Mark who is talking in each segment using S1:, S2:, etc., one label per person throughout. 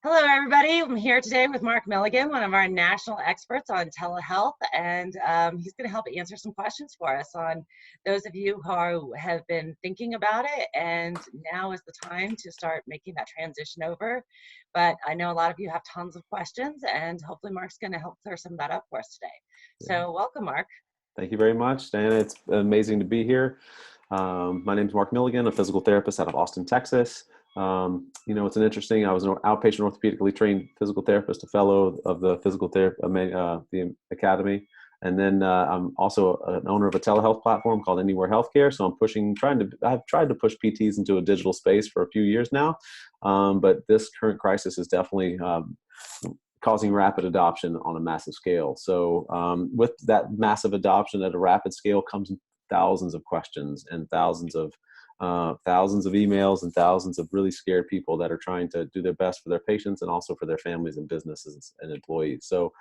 S1: Hello, everybody. I'm here today with Mark Milligan, one of our national experts on telehealth, and he's going to help answer some questions for us on those of you who have been thinking about it, and now is the time to start making that transition over. But I know a lot of you have tons of questions, and hopefully Mark's going to help clear some of that up for us today. So welcome, Mark.
S2: Thank you very much, Dyanna. It's amazing to be here. My name is Mark Milligan, a physical therapist out of Austin, Texas. It's an interesting, I was an outpatient orthopedically trained physical therapist, a fellow of the physical therapy, the academy. And then I'm also an owner of a telehealth platform called Anywhere Healthcare. So I've tried to push PTs into a digital space for a few years now. But this current crisis is definitely causing rapid adoption on a massive scale. So with that massive adoption at a rapid scale comes thousands of questions and thousands of emails and thousands of really scared people that are trying to do their best for their patients and also for their families and businesses and employees. So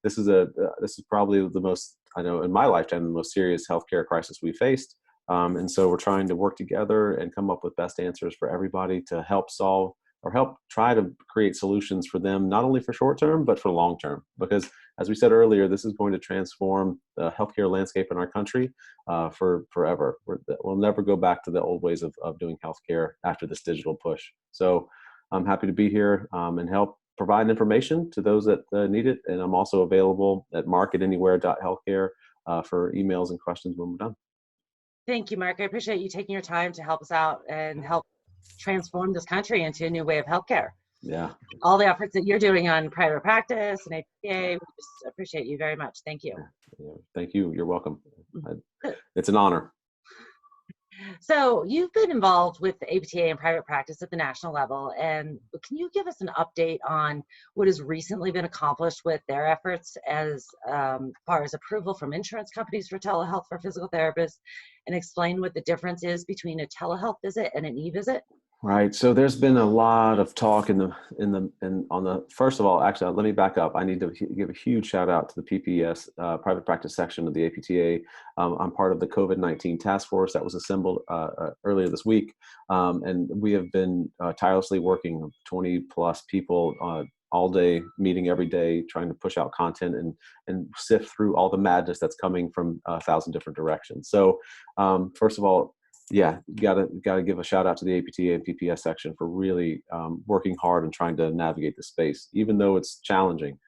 S2: this is probably the most, I know in my lifetime, the most serious healthcare crisis we faced. And so we're trying to work together and come up with best answers for everybody to help solve or help try to create solutions for them, not only for short term, but for long term. Because as we said earlier, this is going to transform the healthcare landscape in our country for forever. We'll never go back to the old ways of doing healthcare after this digital push. So I'm happy to be here and help provide information to those that need it. And I'm also available at mark@anywhere.healthcare for emails and questions when we're done.
S1: Thank you, Mark. I appreciate you taking your time to help us out and help transform this country into a new way of healthcare.
S2: Yeah.
S1: All the efforts that you're doing on private practice and APA, we just appreciate you very much. Thank you.
S2: Yeah, thank you. You're welcome. It's an honor.
S1: So you've been involved with the APTA and private practice at the national level, and can you give us an update on what has recently been accomplished with their efforts as far as approval from insurance companies for telehealth for physical therapists, and explain what the difference is between a telehealth visit and an e-visit?
S2: Right. So there's been a lot of talk first of all, actually, let me back up. I need to give a huge shout out to the PPS private practice section of the APTA. I'm part of the COVID-19 task force that was assembled earlier this week. And we have been tirelessly working 20 plus people all day, meeting every day, trying to push out content and sift through all the madness that's coming from 1,000 different directions. So first of all, yeah, gotta give a shout out to the APTA and PPS section for really working hard and trying to navigate the space, even though it's challenging.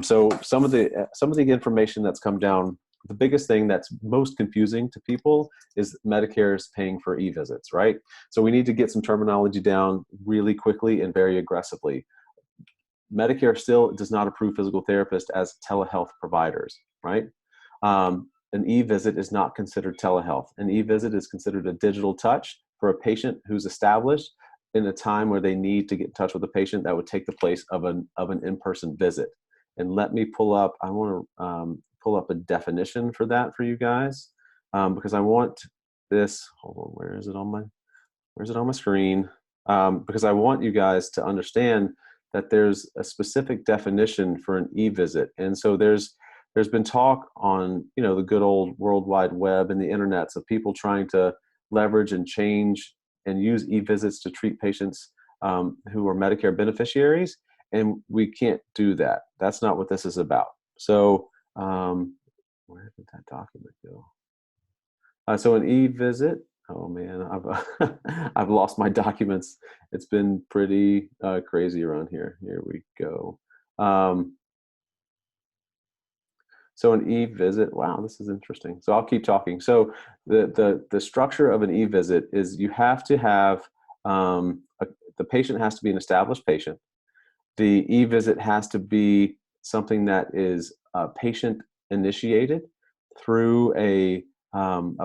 S2: So some of the information that's come down, the biggest thing that's most confusing to people is Medicare is paying for e-visits, right? So we need to get some terminology down really quickly and very aggressively. Medicare still does not approve physical therapists as telehealth providers, right? An e-visit is not considered telehealth. An e-visit is considered a digital touch for a patient who's established in a time where they need to get in touch with a patient that would take the place of an in-person visit. And let me pull up, I want to pull up a definition for that for you guys because I want this, hold on, where's it on my screen? Because I want you guys to understand that there's a specific definition for an e-visit. And so there's been talk on, the good old World Wide Web and the internets of people trying to leverage and change and use e-visits to treat patients who are Medicare beneficiaries. And we can't do that. That's not what this is about. So where did that document go? So an e-visit, oh man, I've lost my documents. It's been pretty crazy around here. Here we go. So an e-visit, wow, this is interesting. So I'll keep talking. So the structure of an e-visit is you have to have, the patient has to be an established patient. The e-visit has to be something that is patient initiated through a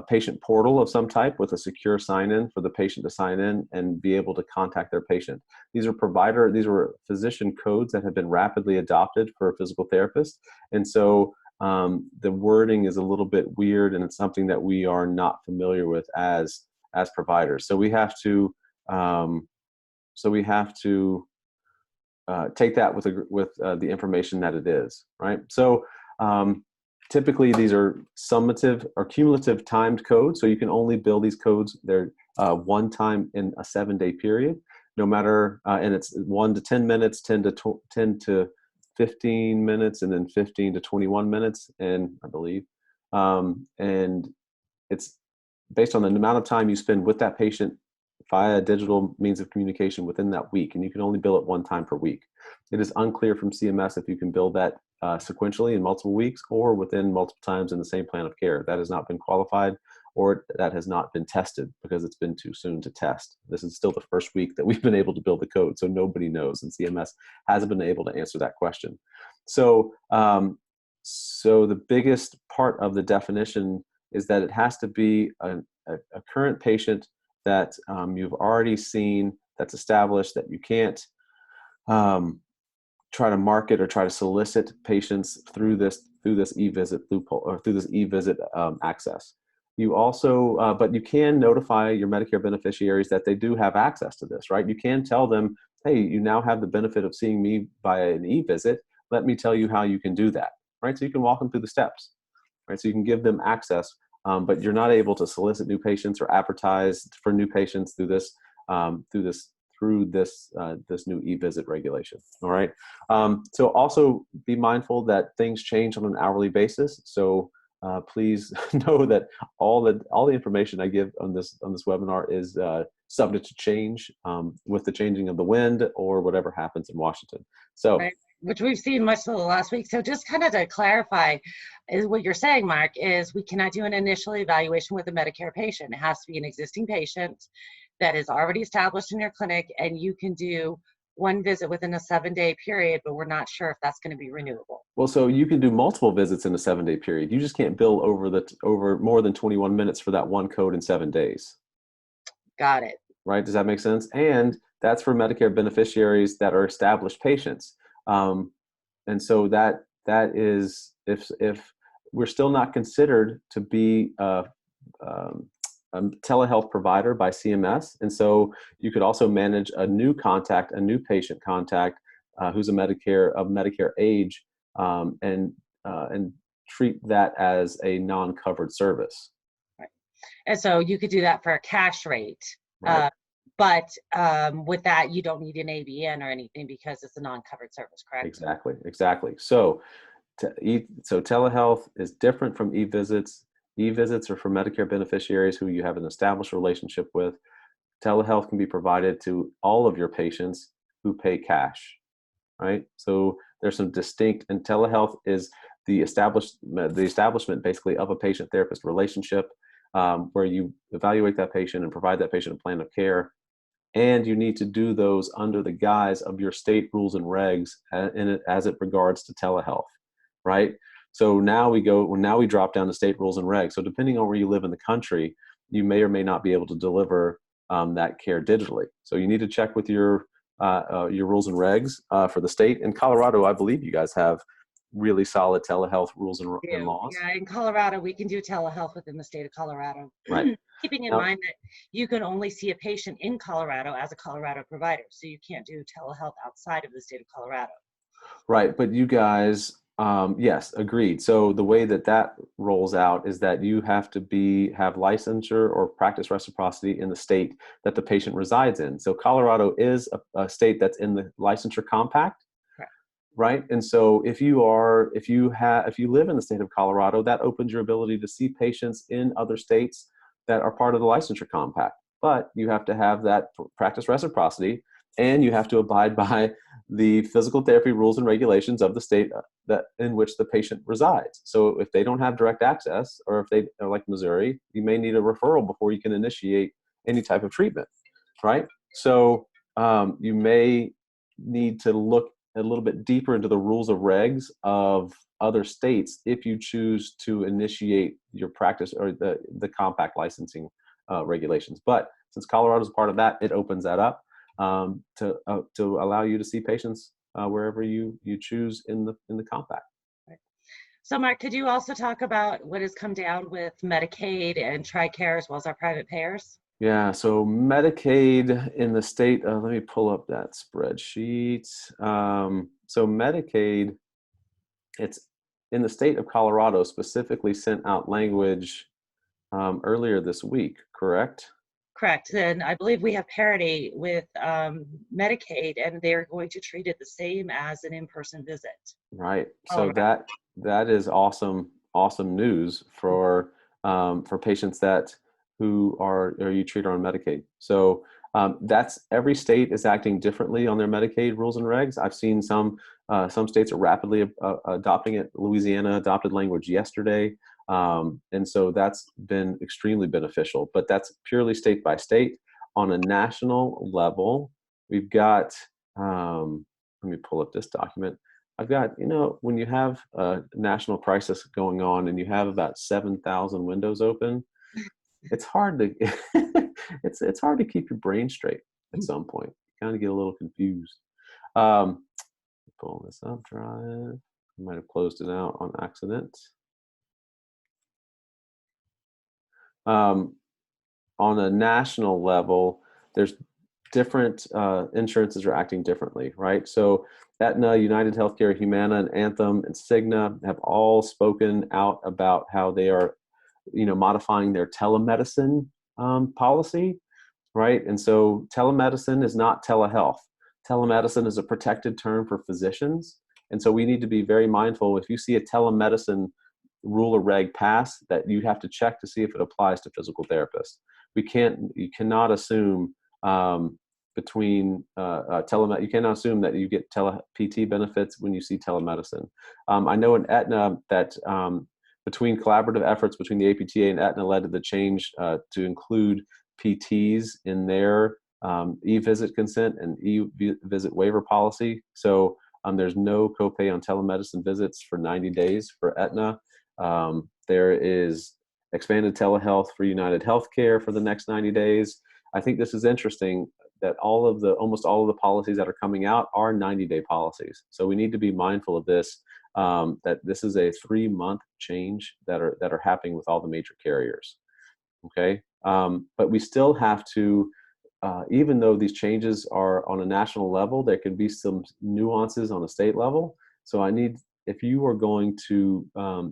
S2: patient portal of some type with a secure sign-in for the patient to sign in and be able to contact their patient. These are physician codes that have been rapidly adopted for physical therapists. And so the wording is a little bit weird, and it's something that we are not familiar with as providers. So we have to take that with the information that it is, right? So typically these are summative or cumulative timed codes, so you can only bill these codes. They're one time in a 7-day period. no matter, and it's 1 to 10 minutes, 10 to 15 minutes, and then 15 to 21 minutes, and I believe, and it's based on the amount of time you spend with that patient via digital means of communication within that week, and you can only bill it 1 time per week. It is unclear from CMS if you can bill that sequentially in multiple weeks or within multiple times in the same plan of care. That has not been qualified, or that has not been tested because it's been too soon to test. This is still the first week that we've been able to build the code, so nobody knows, and CMS hasn't been able to answer that question. So, so the biggest part of the definition is that it has to be a current patient that you've already seen, that's established, that you can't try to market or try to solicit patients through this e-visit loophole, or through this e-visit access. You also, but you can notify your Medicare beneficiaries that they do have access to this, right? You can tell them, hey, you now have the benefit of seeing me via an e-visit. Let me tell you how you can do that, right? So you can walk them through the steps, right? So you can give them access, but you're not able to solicit new patients or advertise for new patients through this this new e-visit regulation. All right. So also be mindful that things change on an hourly basis. So please know that all the information I give on this webinar is subject to change with the changing of the wind or whatever happens in Washington. So.
S1: Right. Which we've seen much of the last week. So just kind of to clarify, is what you're saying, Mark, is we cannot do an initial evaluation with a Medicare patient. It has to be an existing patient that is already established in your clinic, and you can do 1 visit within a 7-day period, but we're not sure if that's going to be renewable.
S2: Well, so you can do multiple visits in a 7-day period. You just can't bill over more than 21 minutes for that 1 code in 7 days.
S1: Got it.
S2: Right? Does that make sense? And that's for Medicare beneficiaries that are established patients. And so that is, if we're still not considered to be a telehealth provider by CMS, and so you could also manage a new patient contact who's of Medicare age, and treat that as a non-covered service.
S1: Right. And so you could do that for a cash rate.
S2: Right.
S1: But with that, you don't need an ABN or anything because it's a non-covered service, correct?
S2: Exactly. So telehealth is different from e-visits. E-visits are for Medicare beneficiaries who you have an established relationship with. Telehealth can be provided to all of your patients who pay cash, right? So there's some distinct, and telehealth is the establishment basically of a patient-therapist relationship, where you evaluate that patient and provide that patient a plan of care. And you need to do those under the guise of your state rules and regs as it regards to telehealth, right? So now we drop down to state rules and regs. So depending on where you live in the country, you may or may not be able to deliver that care digitally. So you need to check with your rules and regs for the state. In Colorado, I believe you guys have really solid telehealth rules and laws.
S1: Yeah, in Colorado, we can do telehealth within the state of Colorado.
S2: Right.
S1: Keeping in mind that you can only see a patient in Colorado as a Colorado provider, so you can't do telehealth outside of the state of Colorado.
S2: Right, but you guys, yes, agreed. So the way that rolls out is that you have to have licensure or practice reciprocity in the state that the patient resides in. So Colorado is a state that's in the licensure compact. Right. And so if you live in the state of Colorado, that opens your ability to see patients in other states that are part of the licensure compact. But you have to have that practice reciprocity, and you have to abide by the physical therapy rules and regulations of the state in which the patient resides. So if they don't have direct access, or if they are like Missouri, you may need a referral before you can initiate any type of treatment. Right. So you may need to look a little bit deeper into the rules of regs of other states if you choose to initiate your practice or the compact licensing regulations. But since Colorado is part of that, it opens that up to allow you to see patients wherever you choose in the compact.
S1: Right. So Mark, could you also talk about what has come down with Medicaid and TRICARE as well as our private payers?
S2: Yeah, so Medicaid in the state, let me pull up that spreadsheet. So Medicaid, it's in the state of Colorado, specifically sent out language earlier this week, correct?
S1: Correct. And I believe we have parity with Medicaid, and they're going to treat it the same as an in-person visit.
S2: Right.
S1: All
S2: So that is awesome news for patients that who are or you treat on Medicaid. So that's every state is acting differently on their Medicaid rules and regs. I've seen some states are rapidly adopting it. Louisiana adopted language yesterday, and so that's been extremely beneficial. But that's purely state by state. On a national level, we've got. Let me pull up this document. I've got, when you have a national crisis going on and you have about 7,000 windows open, it's hard to it's hard to keep your brain straight at some point. You kind of get a little confused. Pull this up, drive. I might have closed it out on accident. On a national level, there's different insurances are acting differently, right? So Aetna, United Healthcare, Humana, and Anthem, and Cigna have all spoken out about how they are, modifying their telemedicine policy, right? And so telemedicine is not telehealth. Telemedicine is a protected term for physicians. And so we need to be very mindful. If you see a telemedicine rule or reg pass, that you have to check to see if it applies to physical therapists. You cannot assume you cannot assume that you get PT benefits when you see telemedicine. I know in Aetna that between collaborative efforts between the APTA and Aetna led to the change to include PTs in their e-visit consent and e-visit waiver policy. So there's no copay on telemedicine visits for 90 days for Aetna. There is expanded telehealth for United Healthcare for the next 90 days. I think this is interesting that almost all of the policies that are coming out are 90-day policies. So we need to be mindful of this, that this is a 3-month change that are happening with all the major carriers. Okay, but we still have to, even though these changes are on a national level, there can be some nuances on a state level. So if you are going to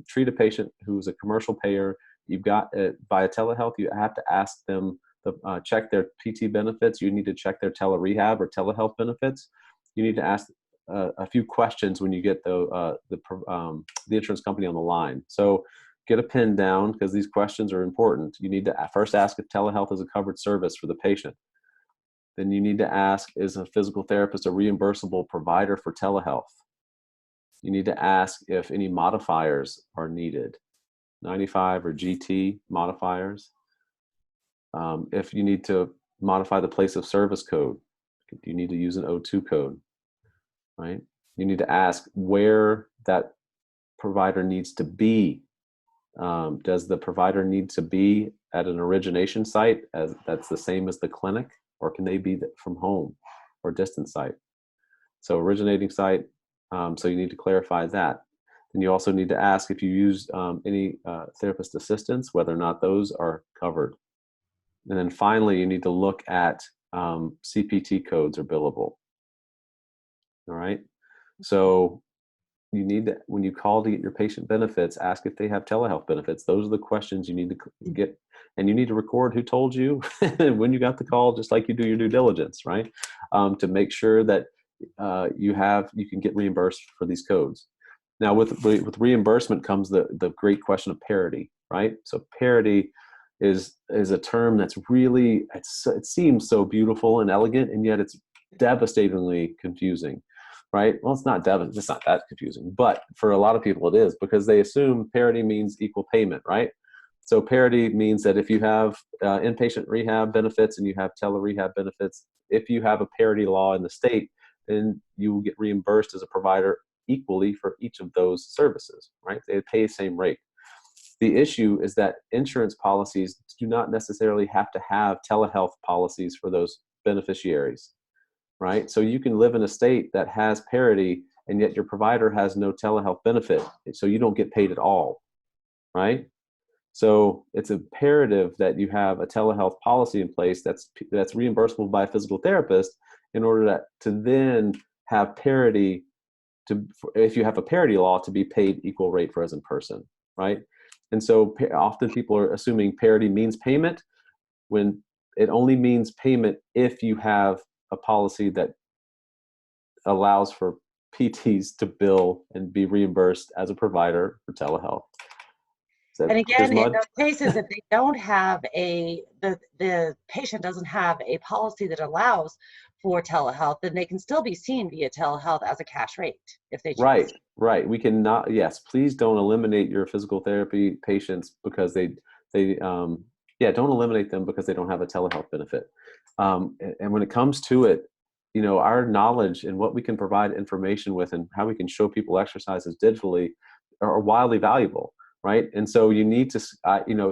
S2: treat a patient who's a commercial payer, you've got via telehealth, you have to ask them check their PT benefits. You need to check their telerehab or telehealth benefits. You need to ask a few questions when you get the insurance company on the line. So get a pen down because these questions are important. You need to first ask if telehealth is a covered service for the patient. Then you need to ask, is a physical therapist a reimbursable provider for telehealth? You need to ask if any modifiers are needed, 95 or GT modifiers. If you need to modify the place of service code, you need to use an O2 code, right? You need to ask where that provider needs to be. Does the provider need to be at an origination site that's the same as the clinic, or can they be from home or distant site? So originating site, so you need to clarify that. And you also need to ask if you use any therapist assistants, whether or not those are covered. And then finally, you need to look at CPT codes or billable. All right. So you need to, when you call to get your patient benefits, ask if they have telehealth benefits. Those are the questions you need to get, and you need to record who told you when you got the call, just like you do your due diligence, right? To make sure that you can get reimbursed for these codes. Now, with reimbursement comes the great question of parity, right? So parity is a term that's really, it seems so beautiful and elegant, and yet it's devastatingly confusing, right? Well, it's not that confusing, but for a lot of people it is, because they assume parity means equal payment, right? So parity means that if you have inpatient rehab benefits and you have tele-rehab benefits, if you have a parity law in the state, then you will get reimbursed as a provider equally for each of those services, right? They pay the same rate. The issue is that insurance policies do not necessarily have to have telehealth policies for those beneficiaries, right? So you can live in a state that has parity and yet your provider has no telehealth benefit, so you don't get paid at all, right? So it's imperative that you have a telehealth policy in place that's reimbursable by a physical therapist in order to then have parity, if you have a parity law, to be paid equal rate for as in person, right? And so often people are assuming parity means payment, when it only means payment if you have a policy that allows for PTs to bill and be reimbursed as a provider for telehealth. Is that
S1: And
S2: clear as
S1: again, in
S2: mud?
S1: those cases, if they don't have the patient doesn't have a policy that allows for telehealth, then they can still be seen via telehealth as a cash rate if they choose.
S2: Right. We cannot, yes, please don't eliminate your physical therapy patients because don't eliminate them because they don't have a telehealth benefit. And when it comes to it, our knowledge and what we can provide information with and how we can show people exercises digitally are wildly valuable. Right. And so you need to,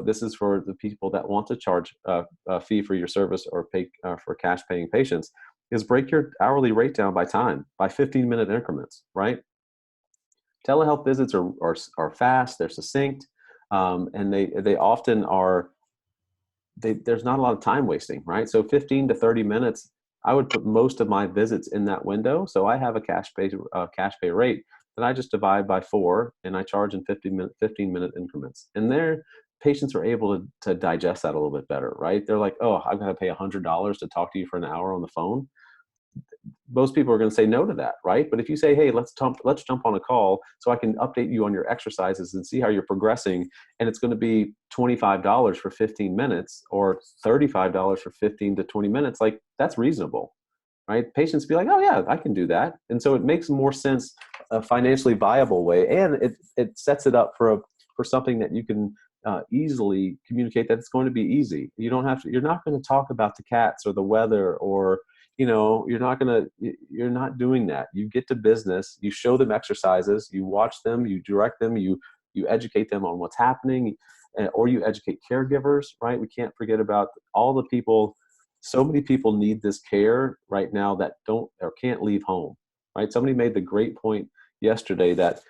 S2: this is for the people that want to charge a fee for your service or pay for cash paying patients, is break your hourly rate down by time, by 15-minute increments. Right. Telehealth visits are fast, they're succinct, and they often are, there's not a lot of time wasting, right? So 15 to 30 minutes, I would put most of my visits in that window. So I have a cash pay rate that I just divide by 4, and I charge in 15-minute increments. And their patients are able to digest that a little bit better, right? They're like, oh, I've got to pay $100 to talk to you for an hour on the phone. Most people are going to say no to that, right? But if you say, hey, let's jump on a call so I can update you on your exercises and see how you're progressing, and it's going to be $25 for 15 minutes or $35 for 15 to 20 minutes, like that's reasonable, right? Patients be like, oh yeah, I can do that. And so it makes more sense, a financially viable way, and it sets it up for something that you can easily communicate that it's going to be easy. You're not going to talk about the cats or the weather or you're not doing that. You get to business, you show them exercises, you watch them, you direct them, you educate them on what's happening, or you educate caregivers, right? We can't forget about all the people. So many people need this care right now that don't or can't leave home, right? Somebody made the great point yesterday that,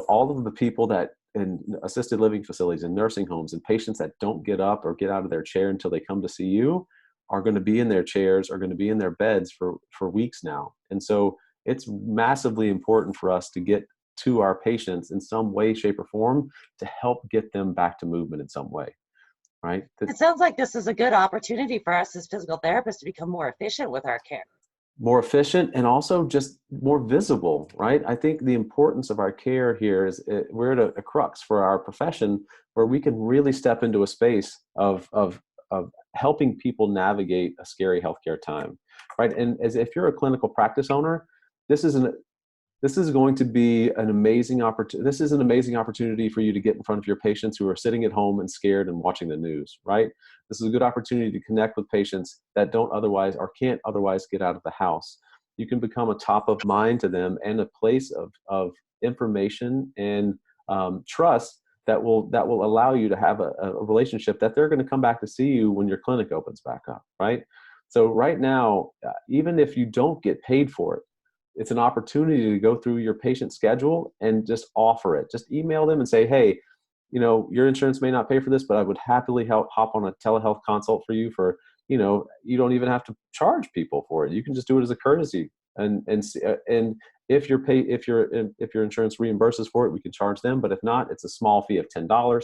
S2: all of the people that in assisted living facilities and nursing homes and patients that don't get up or get out of their chair until they come to see you are going to be in their chairs, are going to be in their beds for weeks now. And so it's massively important for us to get to our patients in some way, shape, or form to help get them back to movement in some way, right?
S1: It sounds like this is a good opportunity for us as physical therapists to become more efficient with our care.
S2: More efficient and also just more visible, right? I think the importance of our care here is we're at a crux for our profession where we can really step into a space of helping people navigate a scary healthcare time, right? And as if you're a clinical practice owner, this is going to be an amazing opportunity. This is an amazing opportunity for you to get in front of your patients who are sitting at home and scared and watching the news, right? This is a good opportunity to connect with patients that don't otherwise or can't otherwise get out of the house. You can become a top of mind to them and a place of information and trust that will allow you to have a relationship that they're going to come back to see you when your clinic opens back up, right? So right now, even if you don't get paid for it, it's an opportunity to go through your patient schedule and just offer it. Just email them and say, hey, your insurance may not pay for this, but I would happily hop on a telehealth consult for you for, you don't even have to charge people for it. You can just do it as a courtesy. And if your insurance reimburses for it, we can charge them. But if not, it's a small fee of $10.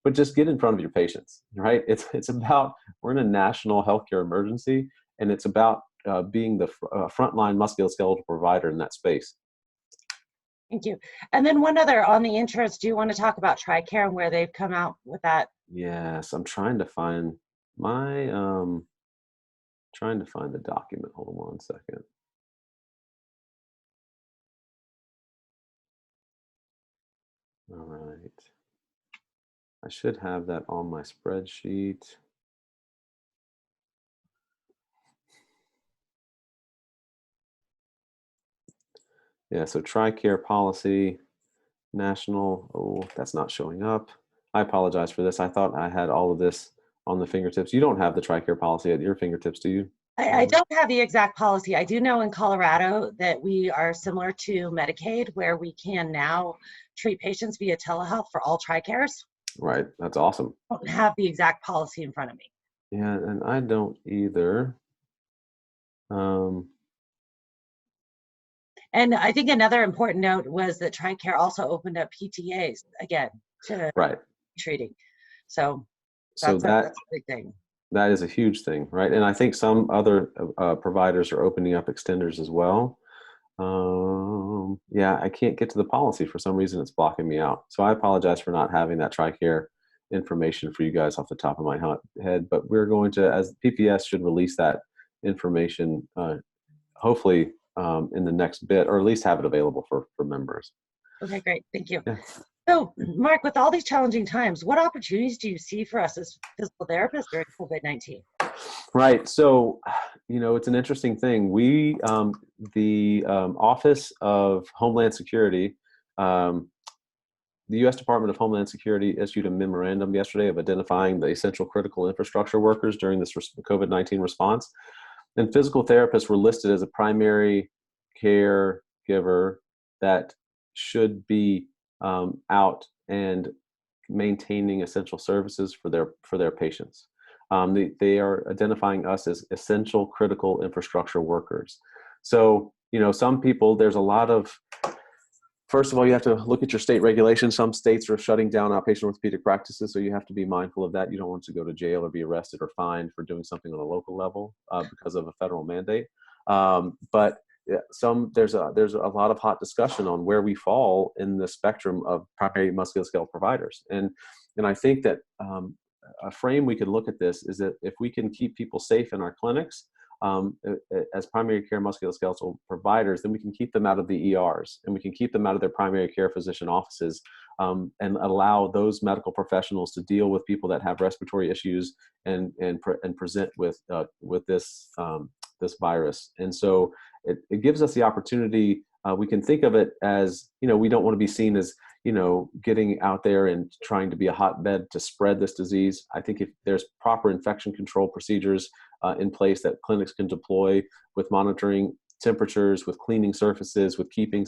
S2: But just get in front of your patients, right? It's about, we're in a national healthcare emergency, and it's about being the frontline musculoskeletal provider in that space.
S1: Thank you. And then one other on the insurance, do you want to talk about TRICARE and where they've come out with that?
S2: Yes, I'm trying to find the document. Hold on one second. All right. I should have that on my spreadsheet. Yeah, so TRICARE policy, national, oh, that's not showing up. I apologize for this. I thought I had all of this on the fingertips. You don't have the TRICARE policy at your fingertips, do you?
S1: I don't have the exact policy. I do know in Colorado that we are similar to Medicaid, where we can now treat patients via telehealth for all TRICAREs.
S2: Right, that's awesome.
S1: I don't have the exact policy in front of me.
S2: Yeah, and I don't either.
S1: And I think another important note was that TRICARE also opened up PTAs again to
S2: Right.
S1: treating. So
S2: So
S1: that's a big thing.
S2: That is a huge thing, right? And I think some other providers are opening up extenders as well. Yeah, I can't get to the policy for some reason. It's blocking me out. So I apologize for not having that TRICARE information for you guys off the top of my head. But we're going to, as PPS should release that information, hopefully in the next bit, or at least have it available for members.
S1: Okay, great. Thank you.
S2: Yeah.
S1: So, Mark, with all these challenging times, what opportunities do you see for us as physical therapists during COVID-19?
S2: Right. So, it's an interesting thing. The Office of Homeland Security, the U.S. Department of Homeland Security issued a memorandum yesterday of identifying the essential critical infrastructure workers during this COVID-19 response. And physical therapists were listed as a primary care giver that should be out and maintaining essential services for their patients. They are identifying us as essential critical infrastructure workers. So, some people, there's a lot of, first of all, you have to look at your state regulations. Some states are shutting down outpatient orthopedic practices, so you have to be mindful of that. You don't want to go to jail or be arrested or fined for doing something on a local level because of a federal mandate. But there's a lot of hot discussion on where we fall in the spectrum of primary musculoskeletal providers, and I think that a frame we could look at this is that if we can keep people safe in our clinics as primary care musculoskeletal providers, then we can keep them out of the ERs and we can keep them out of their primary care physician offices and allow those medical professionals to deal with people that have respiratory issues and present with this virus. And so it gives us the opportunity. We can think of it as, we don't want to be seen as, getting out there and trying to be a hotbed to spread this disease. I think if there's proper infection control procedures in place that clinics can deploy with monitoring temperatures, with cleaning surfaces, with keeping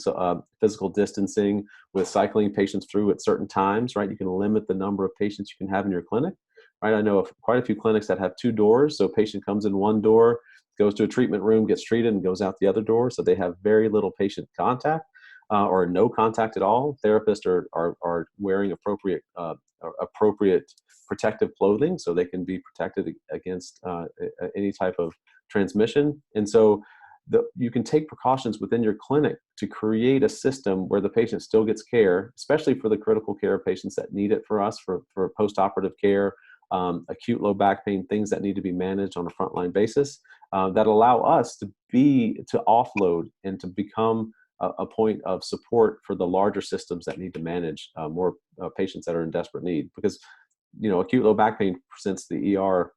S2: physical distancing, with cycling patients through at certain times, right? You can limit the number of patients you can have in your clinic, right? I know of quite a few clinics that have 2 doors. So a patient comes in one door, goes to a treatment room, gets treated, and goes out the other door. So they have very little patient contact. Or no contact at all. Therapists are wearing appropriate protective clothing so they can be protected against any type of transmission. And so you can take precautions within your clinic to create a system where the patient still gets care, especially for the critical care patients that need it for us, for post-operative care, acute low back pain, things that need to be managed on a frontline basis that allow us to offload and to become a point of support for the larger systems that need to manage more patients that are in desperate need. Because, acute low back pain presents the ER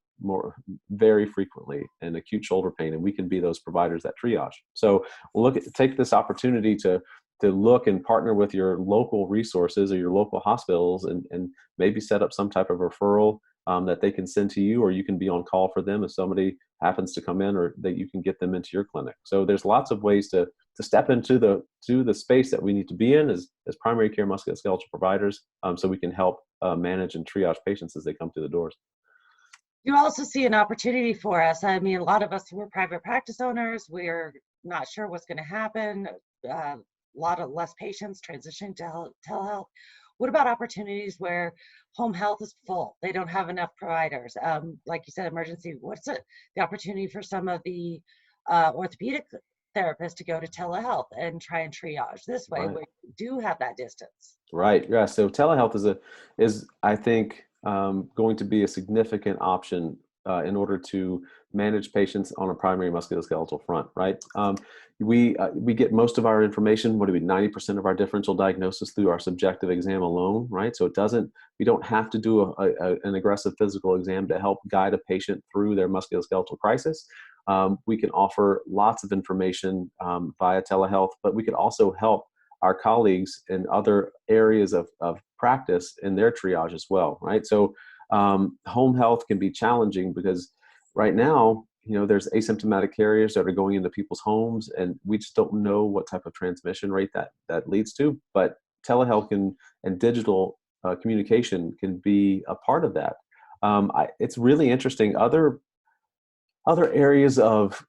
S2: very frequently, and acute shoulder pain, and we can be those providers that triage. So we'll take this opportunity to look and partner with your local resources or your local hospitals and maybe set up some type of referral that they can send to you, or you can be on call for them if somebody happens to come in, or that you can get them into your clinic. So there's lots of ways to step into the space that we need to be in as primary care musculoskeletal providers, so we can help manage and triage patients as they come through the doors.
S1: You also see an opportunity for us. I mean, a lot of us, we're private practice owners. We're not sure what's going to happen. A lot of less patients transitioning to telehealth. What about opportunities where home health is full? They don't have enough providers. Like you said, emergency. What's the opportunity for some of the orthopedic therapists to go to telehealth and try and triage this way, right, where you do have that distance?
S2: Right. Yeah. So telehealth is I think going to be a significant option in order to manage patients on a primary musculoskeletal front, right? We get most of our information, 90% of our differential diagnosis through our subjective exam alone, right? So we don't have to do an aggressive physical exam to help guide a patient through their musculoskeletal crisis. We can offer lots of information via telehealth, but we could also help our colleagues in other areas of practice in their triage as well, right? So home health can be challenging because right now, there's asymptomatic carriers that are going into people's homes, and we just don't know what type of transmission rate that leads to. But telehealth and digital communication can be a part of that. It's really interesting. Other areas of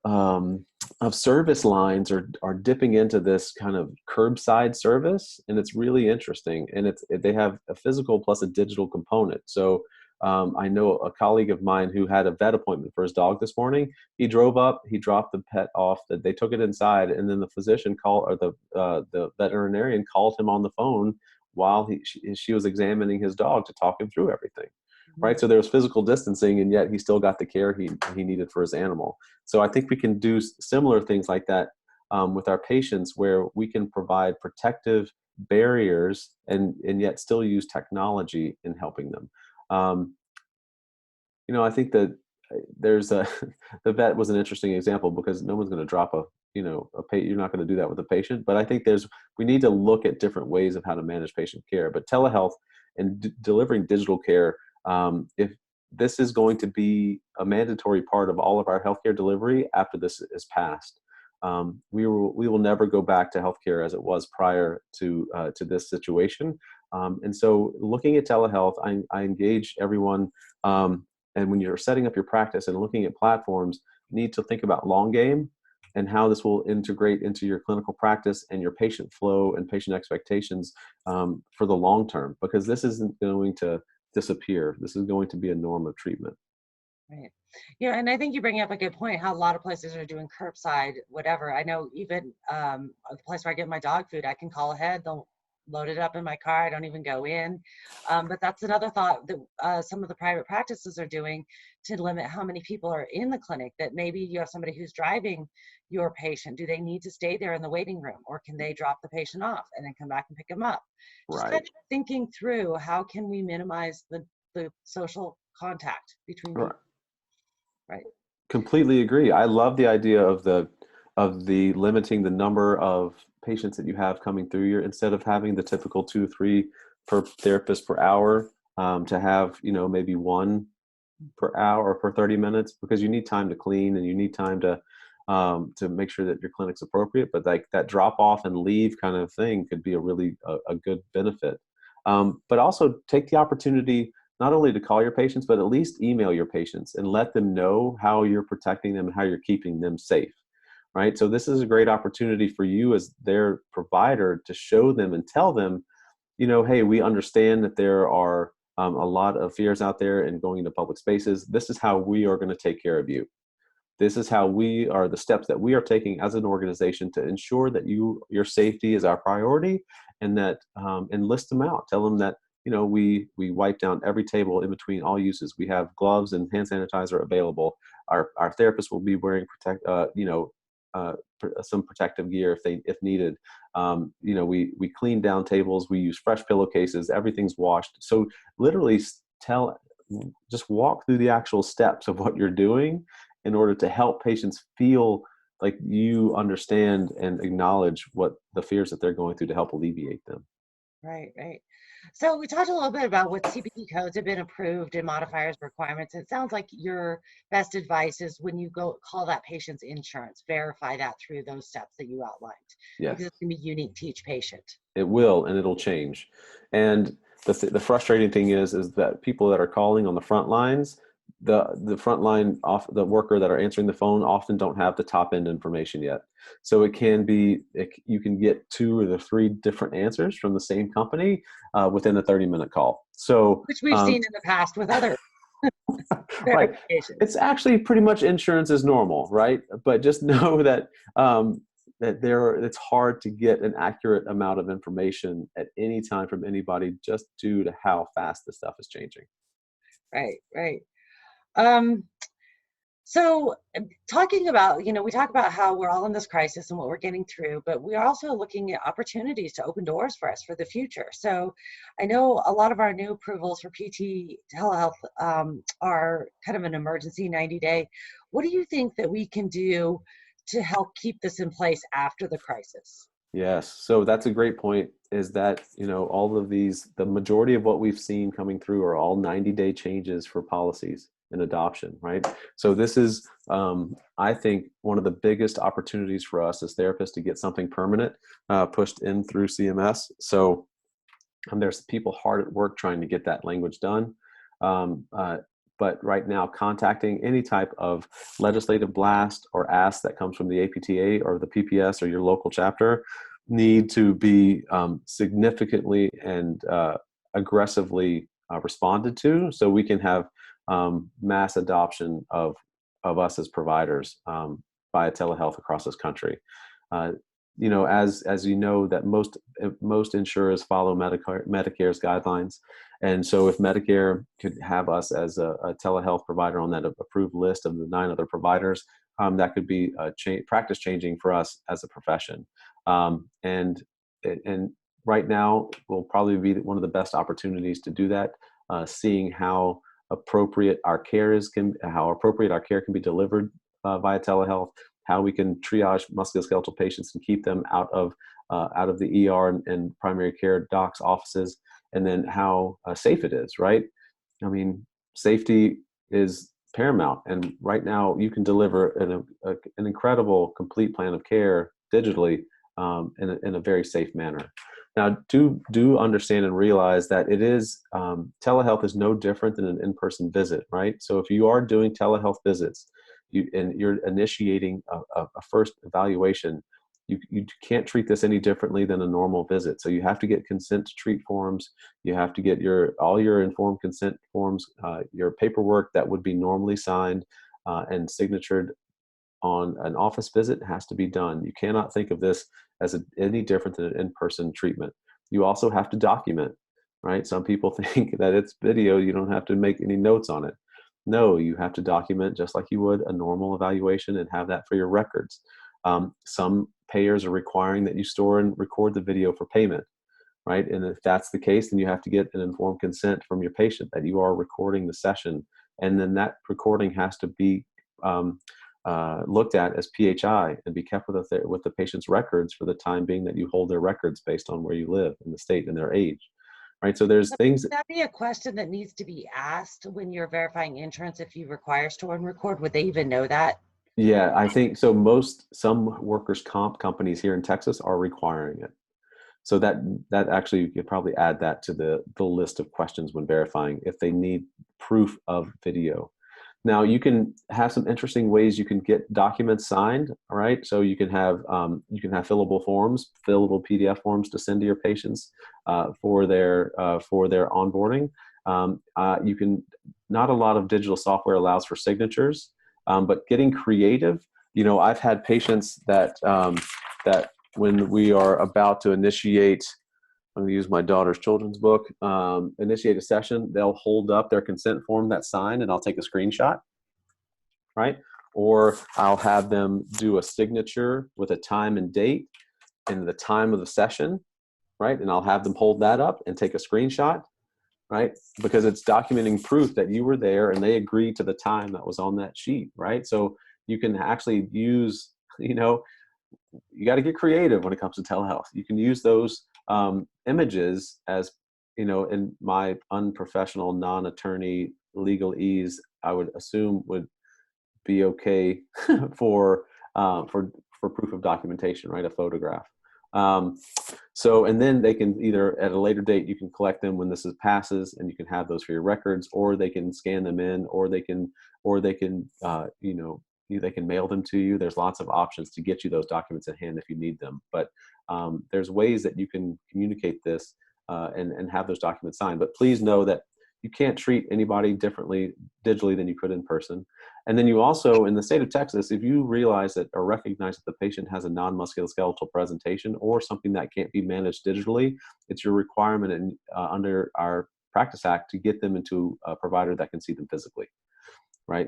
S2: service lines are dipping into this kind of curbside service, and it's really interesting. And they have a physical plus a digital component. So I know a colleague of mine who had a vet appointment for his dog this morning. He drove up, he dropped the pet off, that they took it inside, and then the physician called, or the veterinarian called him on the phone while she was examining his dog to talk him through everything.
S1: Mhm.
S2: Right. So there was physical distancing, and yet he still got the care he needed for his animal. So I think we can do similar things like that with our patients, where we can provide protective barriers and yet still use technology in helping them. Um, I think that there's a the vet was an interesting example, because no one's going to drop you're not going to do that with a patient. But I think we need to look at different ways of how to manage patient care. But telehealth and delivering digital care, if this is going to be a mandatory part of all of our healthcare delivery after this is passed. We will never go back to healthcare as it was prior to this situation. And so, looking at telehealth, I engage everyone. And when you're setting up your practice and looking at platforms, you need to think about long game and how this will integrate into your clinical practice and your patient flow and patient expectations for the long term, because this isn't going to disappear. This is going to be a norm of treatment.
S1: Right. Yeah, and I think you bring up a good point, how a lot of places are doing curbside, whatever. I know even the place where I get my dog food, I can call ahead, they'll load it up in my car, I don't even go in. But that's another thought that some of the private practices are doing to limit how many people are in the clinic, that maybe you have somebody who's driving your patient. Do they need to stay there in the waiting room, or can they drop the patient off and then come back and pick them up? Just kind
S2: Right.
S1: of thinking through, how can we minimize the social contact between
S2: Right.
S1: people? Right.
S2: Completely agree. I love the idea of the limiting the number of patients that you have coming through your, instead of having the typical 2 3 per therapist per hour, to have maybe one per hour or per 30 minutes, because you need time to clean and you need time to make sure that your clinic's appropriate. But like that drop off and leave kind of thing could be a really a good benefit. But also take the opportunity not only to call your patients, but at least email your patients and let them know how you're protecting them and how you're keeping them safe. Right. So this is a great opportunity for you as their provider to show them and tell them, hey, we understand that there are a lot of fears out there in going into public spaces. This is how we are going to take care of you. This is how the steps that we are taking as an organization to ensure that your safety is our priority, and that and list them out. Tell them that we wipe down every table in between all uses. We have gloves and hand sanitizer available. Our therapists will be wearing some protective gear if needed. We clean down tables. We use fresh pillowcases. Everything's washed. So literally just walk through the actual steps of what you're doing in order to help patients feel like you understand and acknowledge what the fears that they're going through, to help alleviate them.
S1: Right, right. So we talked a little bit about what CPT codes have been approved and modifiers requirements. It sounds like your best advice is, when you go call that patient's insurance, verify that through those steps that you outlined, because
S2: Yes,
S1: it's going to be unique to each patient.
S2: it will, and it'll change. And the frustrating thing is that people that are calling on the front lines, the front line off the worker that are answering the phone often don't have the top end information yet. So you can get 2 or the 3 different answers from the same company within a 30-minute call. So
S1: Which we've seen in the past with other
S2: right,
S1: verifications.
S2: it's actually pretty much insurance is normal, right? But just know that it's hard to get an accurate amount of information at any time from anybody, just due to how fast this stuff is changing.
S1: Right, right. Um, So, talking about, we talk about how we're all in this crisis and what we're getting through, but we are also looking at opportunities to open doors for us for the future. So, I know a lot of our new approvals for PT telehealth are kind of an emergency 90-day. What do you think that we can do to help keep this in place after the crisis?
S2: Yes. So that's a great point, is that, all of the majority of what we've seen coming through are all 90-day changes for policies and adoption, right? So this is, I think, one of the biggest opportunities for us as therapists to get something permanent pushed in through CMS. So there's people hard at work trying to get that language done. Um, uh, but right now, contacting any type of legislative blast or ask that comes from the APTA or the PPS or your local chapter need to be significantly and aggressively responded to, so we can have mass adoption of us as providers via telehealth across this country. As you know, that most insurers follow Medicare's guidelines, and so if Medicare could have us as a telehealth provider on that approved list of the 9 other providers, that could be practice changing for us as a profession. And right now will probably be one of the best opportunities to do that, seeing how appropriate our care can be delivered via telehealth, how we can triage musculoskeletal patients and keep them out of the ER and primary care docs' offices, and then how safe it is, right? I mean, safety is paramount, and right now you can deliver an incredible complete plan of care digitally in a very safe manner. Now, do understand and realize that it is telehealth is no different than an in-person visit, right? So if you are doing telehealth visits, you're initiating a first evaluation, you can't treat this any differently than a normal visit. So you have to get consent to treat forms. You have to get all your informed consent forms, your paperwork that would be normally signed and signatured on an office visit has to be done. You cannot think of this as any different than an in-person treatment. You also have to document, right? Some people think that it's video, you don't have to make any notes on it. No, you have to document just like you would a normal evaluation and have that for your records. Some payers are requiring that you store and record the video for payment, right? And if that's the case, then you have to get an informed consent from your patient that you are recording the session. And then that recording has to be looked at as PHI and be kept with the patient's records for the time being that you hold their records based on where you live in the state and their age, right? So there's things.
S1: Would that be a question that needs to be asked when you're verifying insurance if you require store and record? Would they even know that?
S2: Yeah, I think so. Some workers' comp companies here in Texas are requiring it. So that actually, you could probably add that to the list of questions when verifying if they need proof of video. Now, you can have some interesting ways you can get documents signed. All right, so you can have fillable PDF forms to send to your patients for their onboarding. You can. Not a lot of digital software allows for signatures, but getting creative. I've had patients that when we are about to initiate. I'm going to use my daughter's children's book, initiate a session, they'll hold up their consent form that's signed and I'll take a screenshot, right? Or I'll have them do a signature with a time and date and the time of the session, right? And I'll have them hold that up and take a screenshot, right? Because it's documenting proof that you were there and they agreed to the time that was on that sheet, right? So you can actually use, you got to get creative when it comes to telehealth. You can use those images as, in my unprofessional, non-attorney legalese, I would assume would be okay for proof of documentation, right? A photograph. And then they can either at a later date, you can collect them when this passes and you can have those for your records, or they can scan them in, or they can they can mail them to you. There's lots of options to get you those documents at hand if you need them. But there's ways that you can communicate this and have those documents signed. But please know that you can't treat anybody differently digitally than you could in person. And then you also, in the state of Texas, if you realize that or recognize that the patient has a non-musculoskeletal presentation or something that can't be managed digitally, it's your requirement under our Practice Act to get them into a provider that can see them physically, right?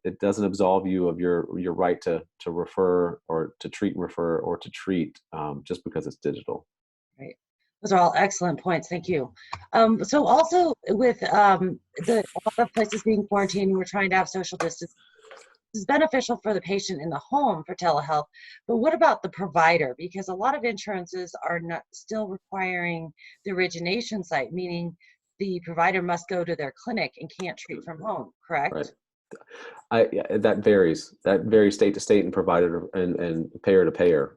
S2: It doesn't absolve you of your right to refer or to treat and refer or to treat just because it's digital.
S1: Right. Those are all excellent points. Thank you. So also with a lot of places being quarantined, we're trying to have social distance. This is beneficial for the patient in the home for telehealth, but what about the provider? Because a lot of insurances are still requiring the origination site, meaning the provider must go to their clinic and can't treat from home, correct?
S2: Right. That varies. That varies state to state and provider and payer to payer.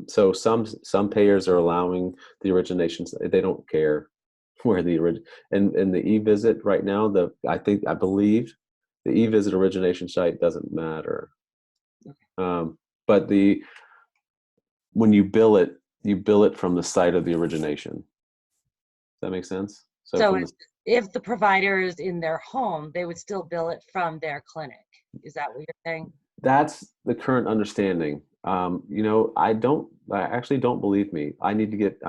S2: So some payers are allowing the originations. They don't care where the and the e-visit right now. I believe the e-visit origination site doesn't matter. But when you bill it from the site of the origination. Does that make sense?
S1: So if the provider is in their home, they would still bill it from their clinic. Is that what you're saying?
S2: That's the current understanding. I actually don't believe me. I need to get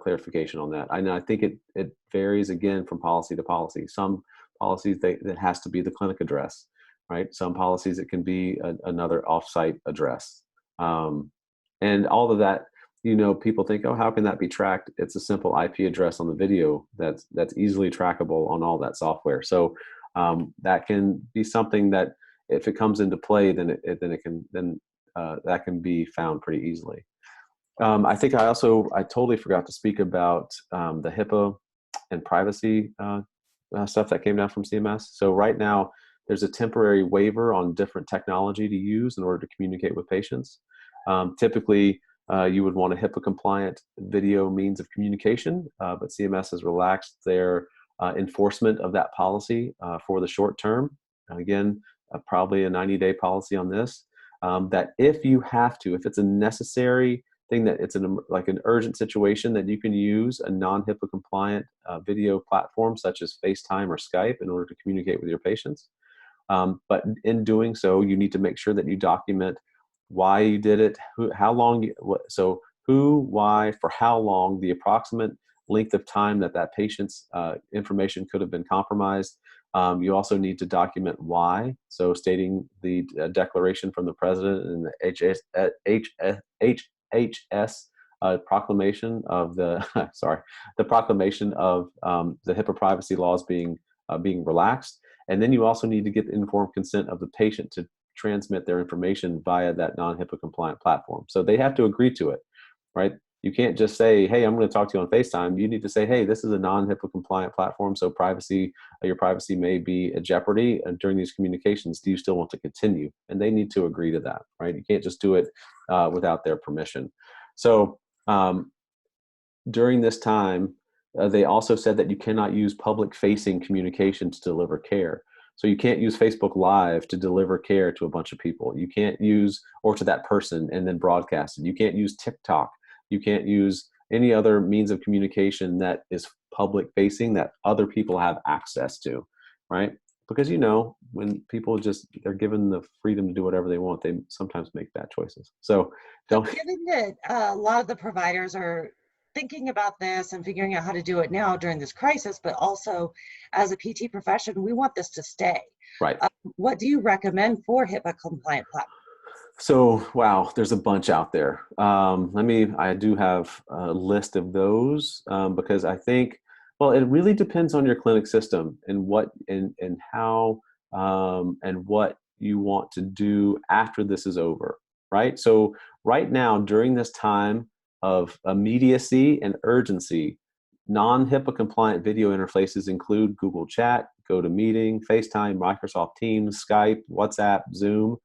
S2: clarification on that. I think it varies again from policy to policy. Some policies that has to be the clinic address, right? Some policies it can be another offsite address. And all of that, people think, oh, how can that be tracked? It's a simple IP address on the video that's easily trackable on all that software. So that can be something that if it comes into play, then that can be found pretty easily. I think I totally forgot to speak about the HIPAA and privacy stuff that came down from CMS. So right now, there's a temporary waiver on different technology to use in order to communicate with patients. Typically, you would want a HIPAA compliant video means of communication, but CMS has relaxed their enforcement of that policy for the short term. Again, probably a 90-day policy on this, that if it's a necessary thing, that it's like an urgent situation, that you can use a non-HIPAA compliant video platform such as FaceTime or Skype in order to communicate with your patients. But in doing so, you need to make sure that you document why you did it, how long, who, why, for how long, the approximate length of time that patient's information could have been compromised. You also need to document why, so stating the declaration from the president and the HHS proclamation of the the proclamation of the HIPAA privacy laws being relaxed, and then you also need to get informed consent of the patient to transmit their information via that non-HIPAA compliant platform. So they have to agree to it, right? You can't just say, hey, I'm going to talk to you on FaceTime. You need to say, hey, this is a non-HIPAA compliant platform, so your privacy may be at jeopardy during these communications. Do you still want to continue? And they need to agree to that, right? You can't just do it without their permission. So during this time, they also said that you cannot use public-facing communication to deliver care. So you can't use Facebook Live to deliver care to a bunch of people. You can't use, or to that person and then broadcast it. You can't use TikTok. You can't use any other means of communication that is public facing that other people have access to, right? Because when people they're given the freedom to do whatever they want, they sometimes make bad choices. So don't.
S1: Given that a lot of the providers are thinking about this and figuring out how to do it now during this crisis, but also as a PT profession, we want this to stay.
S2: Right.
S1: What do you recommend for HIPAA compliant platforms?
S2: So, wow, there's a bunch out there. I do have a list of those because I think, well, it really depends on your clinic system and what and how and what you want to do after this is over, right? So right now, during this time of immediacy and urgency, non-HIPAA compliant video interfaces include Google Chat, GoToMeeting, FaceTime, Microsoft Teams, Skype, WhatsApp, Zoom.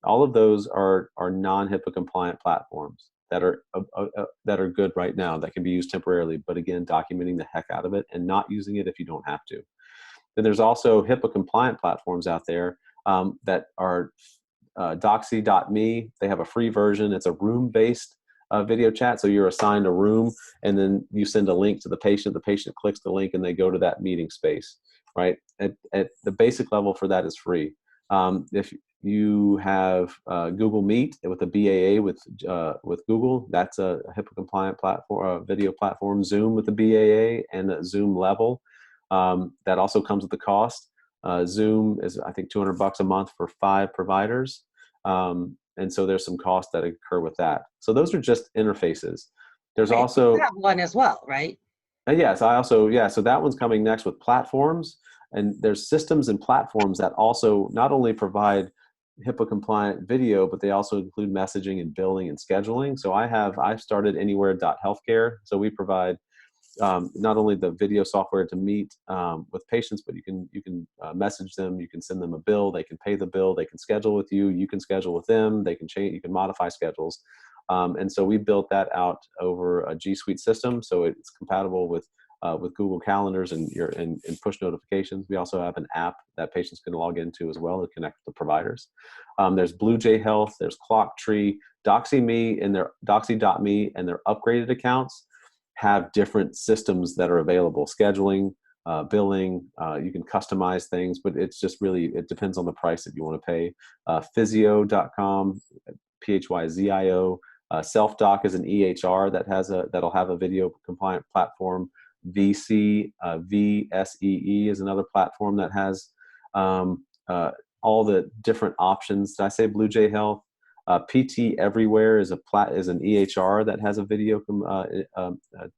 S2: All of those are non-HIPAA compliant platforms that are good right now, that can be used temporarily, but again, documenting the heck out of it and not using it if you don't have to. Then there's also HIPAA compliant platforms out there that are Doxy.me. They have a free version. It's a room-based video chat. So you're assigned a room and then you send a link to the patient. The patient clicks the link and they go to that meeting space, right? At the basic level for that is free. If you have Google Meet with a BAA with Google, that's a HIPAA compliant platform, video platform. Zoom with a BAA and a Zoom level, that also comes with the cost. Zoom is, I think, $200 a month for 5 providers, and so there's some costs that occur with that. So those are just interfaces. There's also
S1: you have one as well, right?
S2: Yes, so that one's coming next with platforms. And there's systems and platforms that also not only provide HIPAA compliant video, but they also include messaging and billing and scheduling. So I've started anywhere.healthcare. So we provide not only the video software to meet with patients, but you can message them, you can send them a bill, they can pay the bill, they can schedule with you, you can schedule with them, they can change, you can modify schedules. And so we built that out over a G Suite system, so it's compatible with Google Calendars and push notifications. We also have an app that patients can log into as well to connect with the providers. There's Blue Jay Health, there's ClockTree, Doxy.me and their upgraded accounts have different systems that are available: scheduling, billing. You can customize things, but it's just really, it depends on the price that you want to pay. Physio.com, Phyzio. SelfDoc is an EHR that'll have a video compliant platform. VSEE is another platform that has all the different options. Did I say Blue Jay Health? PT Everywhere is an EHR that has a video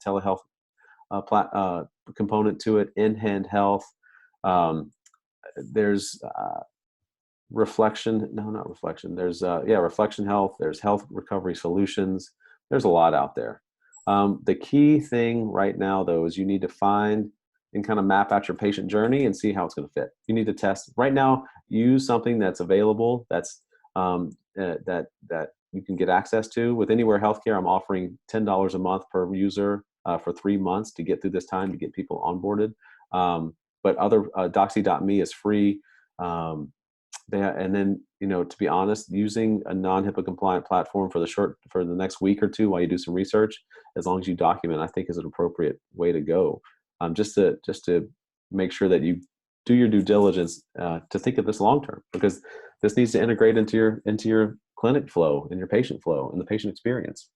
S2: telehealth component to it. In Hand Health. There's Reflection. No, not Reflection. There's Reflection Health. There's Health Recovery Solutions. There's a lot out there. The key thing right now, though, is you need to find and kind of map out your patient journey and see how it's going to fit. You need to test right now. Use something that's available. That's that you can get access to with Anywhere Healthcare. I'm offering $10 a month per user for 3 months to get through this time to get people onboarded. But other Doxy.me is free. And then, to be honest, using a non-HIPAA compliant platform for the next week or two while you do some research, as long as you document, I think is an appropriate way to go. Just to make sure that you do your due diligence to think of this long term, because this needs to integrate into your clinic flow and your patient flow and the patient experience,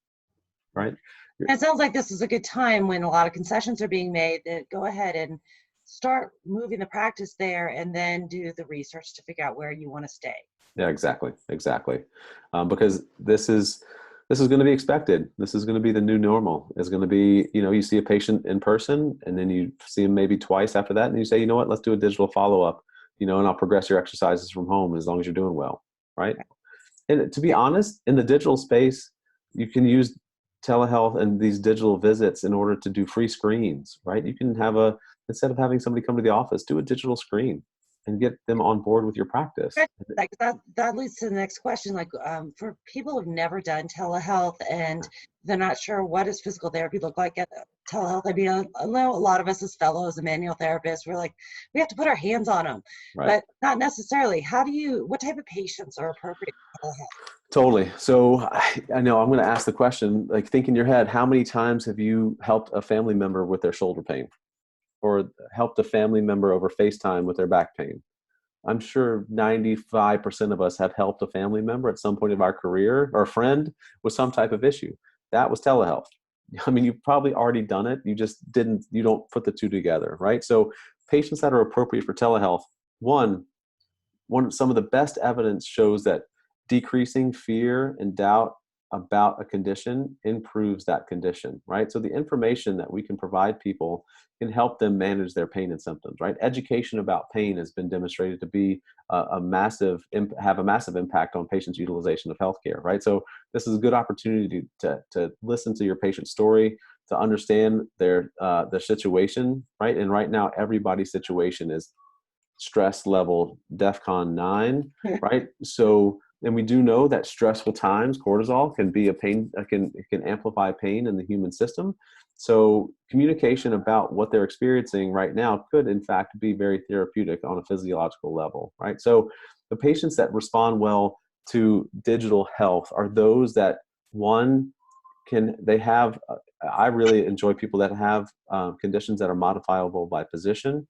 S2: right?
S1: It sounds like this is a good time when a lot of concessions are being made, that go ahead and start moving the practice there and then do the research to figure out where you want to stay.
S2: Yeah, exactly. Because this is going to be expected. This is going to be the new normal. It's going to be, you see a patient in person and then you see him maybe twice after that. And you say, you know what, let's do a digital follow-up, and I'll progress your exercises from home as long as you're doing well. Right. And to be honest, in the digital space, you can use telehealth and these digital visits in order to do free screens, right? You can have instead of having somebody come to the office, do a digital screen and get them on board with your practice.
S1: That leads to the next question. For people who've never done telehealth and they're not sure what does physical therapy look like at telehealth. I mean, I know a lot of us as fellows and manual therapists, we're like, we have to put our hands on them,
S2: right.
S1: But not necessarily. What type of patients are appropriate for telehealth?
S2: Totally. So I know I'm going to ask the question, think in your head, how many times have you helped a family member with their shoulder pain? Or helped a family member over FaceTime with their back pain? I'm sure 95% of us have helped a family member at some point in our career, or a friend with some type of issue. That was telehealth. I mean, you've probably already done it. You just you don't put the two together, right? So patients that are appropriate for telehealth, some of the best evidence shows that decreasing fear and doubt about a condition improves that condition, right? So the information that we can provide people can help them manage their pain and symptoms, right? Education about pain has been demonstrated to be have a massive impact on patients' utilization of healthcare, right? So this is a good opportunity to listen to your patient's story, to understand their situation, right? And right now, everybody's situation is stress level DEFCON 9, right? So, and we do know that stressful times, cortisol can be can amplify pain in the human system. So communication about what they're experiencing right now could in fact be very therapeutic on a physiological level, right? So the patients that respond well to digital health are those that I really enjoy people that have conditions that are modifiable by position.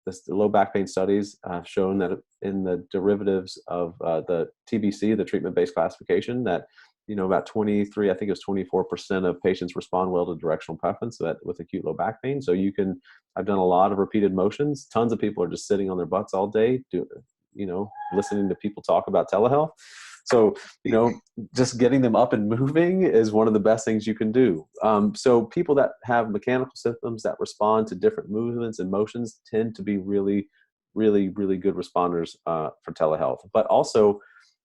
S2: The low back pain studies have shown that in the derivatives of the TBC, the treatment-based classification, that about 23, I think it was 24% of patients respond well to directional preference with acute low back pain. So I've done a lot of repeated motions. Tons of people are just sitting on their butts all day, listening to people talk about telehealth. So, just getting them up and moving is one of the best things you can do. So people that have mechanical symptoms that respond to different movements and motions tend to be really, really, really good responders for telehealth. But also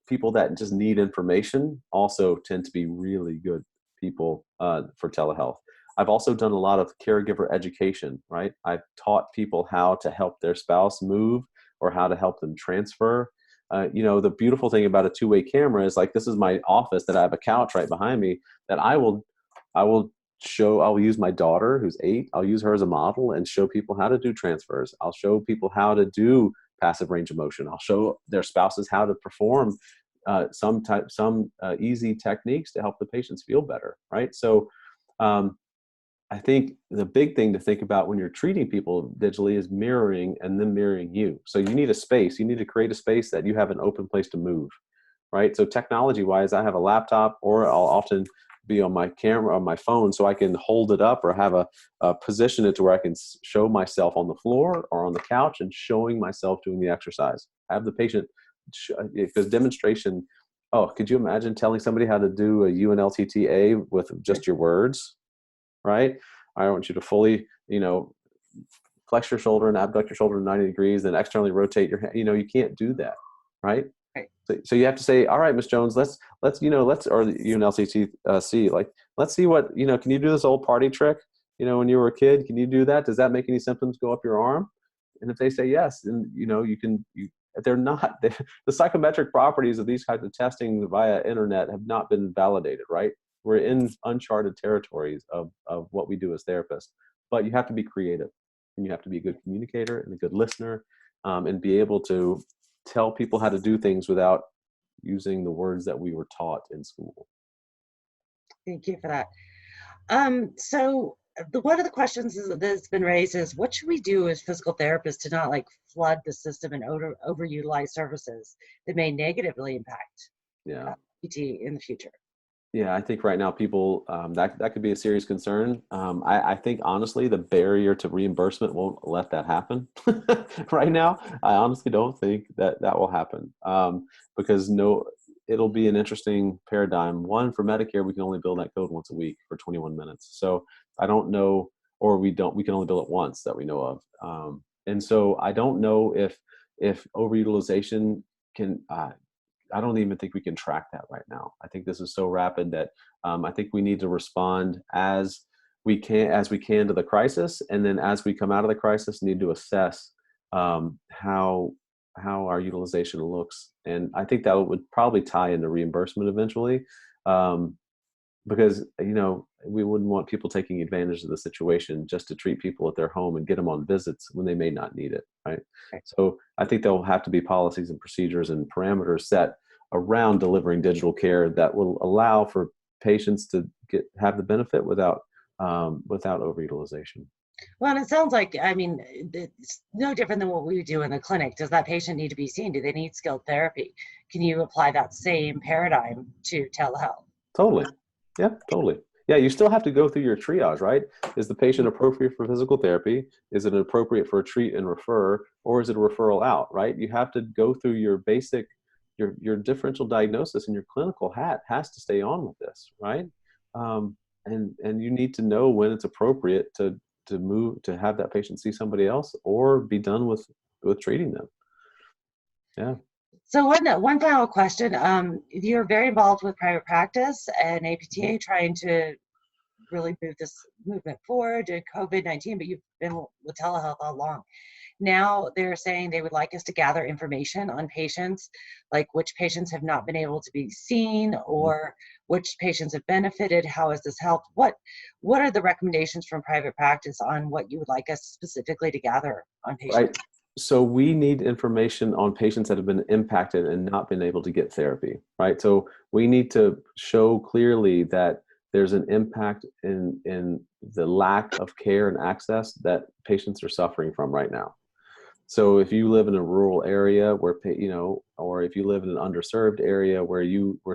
S2: people that just need information also tend to be really good people for telehealth. I've also done a lot of caregiver education, right? I've taught people how to help their spouse move or how to help them transfer. The beautiful thing about a two-way camera is this is my office that I have a couch right behind me that I'll use my daughter who's 8. I'll use her as a model and show people how to do transfers. I'll show people how to do passive range of motion. I'll show their spouses how to perform some easy techniques to help the patients feel better. Right. So, I think the big thing to think about when you're treating people digitally is mirroring and then mirroring you. So you need a space. You need to create a space that you have an open place to move, right? So technology wise, I have a laptop, or I'll often be on my camera on my phone so I can hold it up or have a position it to where I can show myself on the floor or on the couch and showing myself doing the exercise. I have the patient, because demonstration, oh, could you imagine telling somebody how to do a UNLTTA with just your words? Right? I want you to fully, flex your shoulder and abduct your shoulder 90 degrees, then externally rotate your hand. You can't do that, right?
S1: Right.
S2: So you have to say, all right, Miss Jones, let's, or UNLCC, like, let's see what, can you do this old party trick? When you were a kid, can you do that? Does that make any symptoms go up your arm? And if they say yes, then, they're not, the psychometric properties of these kinds of testing via internet have not been validated, right? We're in uncharted territories of what we do as therapists, but you have to be creative, and you have to be a good communicator and a good listener, and be able to tell people how to do things without using the words that we were taught in school.
S1: Thank you for that. So one of the questions that's been raised is, what should we do as physical therapists to not like flood the system and overutilize services that may negatively impact
S2: Yeah.
S1: PT in the future?
S2: Yeah, I think right now people, that could be a serious concern. I think honestly the barrier to reimbursement won't let that happen. Right now, I honestly don't think that will happen, because it'll be an interesting paradigm. One, for Medicare, we can only bill that code once a week for 21 minutes. So I don't know, or we can only bill it once that we know of. And so I don't know if overutilization can. I don't even think we can track that right now. I think this is so rapid that I think we need to respond as we can to the crisis, and then as we come out of the crisis, need to assess how our utilization looks. And I think that would probably tie into reimbursement eventually, because we wouldn't want people taking advantage of the situation just to treat people at their home and get them on visits when they may not need it, right? So I think there'll have to be policies and procedures and parameters set around delivering digital care that will allow for patients to have the benefit without overutilization.
S1: Well, and it sounds like, I mean, it's no different than what we do in the clinic. Does that patient need to be seen? Do they need skilled therapy? Can you apply that same paradigm to telehealth?
S2: Totally. Yeah, totally. Yeah, you still have to go through your triage, right? Is the patient appropriate for physical therapy? Is it appropriate for a treat and refer, or is it a referral out, right? You have to go through your basic, your differential diagnosis, and your clinical hat has to stay on with this, right? And you need to know when it's appropriate to move, to have that patient see somebody else or be done with treating them. Yeah.
S1: So one final question. You're very involved with private practice and APTA trying to really move this movement forward to COVID-19, but you've been with telehealth all along. Now they're saying they would like us to gather information on patients, like which patients have not been able to be seen or which patients have benefited. How has this helped? What are the recommendations from private practice on what you would like us specifically to gather on patients?
S2: Right. So we need information on patients that have been impacted and not been able to get therapy, right? So we need to show clearly that there's an impact in the lack of care and access that patients are suffering from right now. So if you live in a rural area where, or if you live in an underserved area where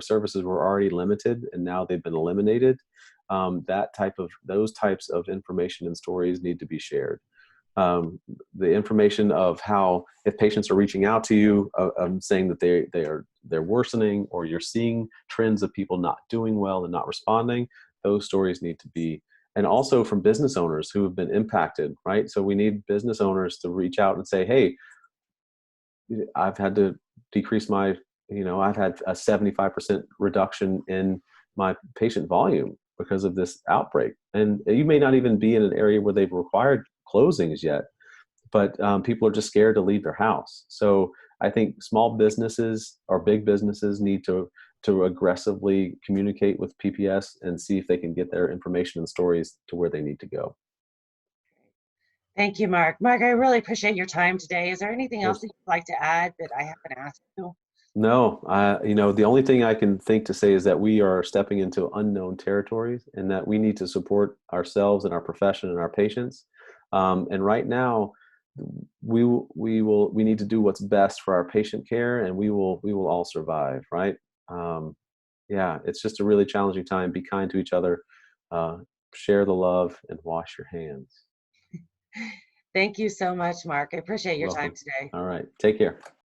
S2: services were already limited and now they've been eliminated, those types of information and stories need to be shared. The information of how, if patients are reaching out to you, saying that they're worsening, or you're seeing trends of people not doing well and not responding, those stories need to be, and also from business owners who have been impacted, right? So we need business owners to reach out and say, hey, I've had to decrease my, I've had a 75% reduction in my patient volume because of this outbreak. And you may not even be in an area where they've required closings yet, but people are just scared to leave their house. So I think small businesses or big businesses need to aggressively communicate with PPS and see if they can get their information and stories to where they need to go.
S1: Thank you, Mark. Mark, I really appreciate your time today. Is there anything
S2: Of
S1: else
S2: course.
S1: that you'd like to add that I haven't asked you?
S2: No, the only thing I can think to say is that we are stepping into unknown territories, and that we need to support ourselves and our profession and our patients. And right now, we need to do what's best for our patient care, and we will all survive, right? Um, yeah, it's just a really challenging time. Be kind to each other, uh, share the love, and wash your hands.
S1: Thank you so much, Mark. I appreciate
S2: You're
S1: your time
S2: welcome.
S1: today.
S2: All right, take care.